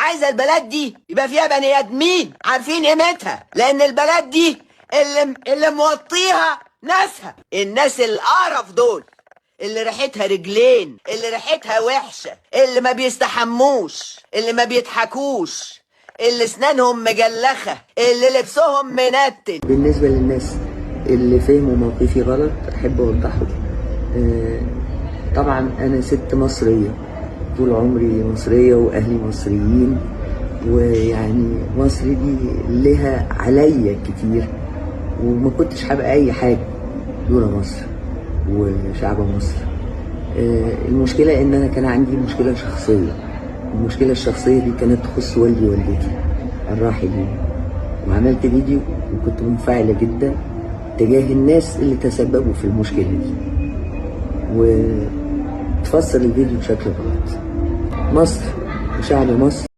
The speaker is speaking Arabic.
عايزه البلد دي يبقى فيها بني ادمين عارفين قيمتها، لان البلد دي اللي موطيها ناسها. الناس القرف دول اللي ريحتها رجلين، اللي ريحتها وحشه، اللي ما بيستحموش، اللي ما بيضحكوش، اللي اسنانهم مجلخه، اللي لبسهم منتن. بالنسبة للناس اللي فهموا موقفي غلط أحب أوضحه. طبعا أنا ست مصرية، طول عمري مصرية وأهلي مصريين، ويعني مصر دي لها عليا كتير، وما كنتش هبقى أي حاجة دون مصر وشعب مصر. المشكلة إن أنا كان عندي مشكلة شخصية. المشكلة الشخصية دي كانت تخص والدي ووالدتي الراحلين، وعملت فيديو وكنت منفعلة جدا تجاه الناس اللي تسببوا في المشكلة دي، وتفسر الفيديو بشكل غلط. مصر وشعب مصر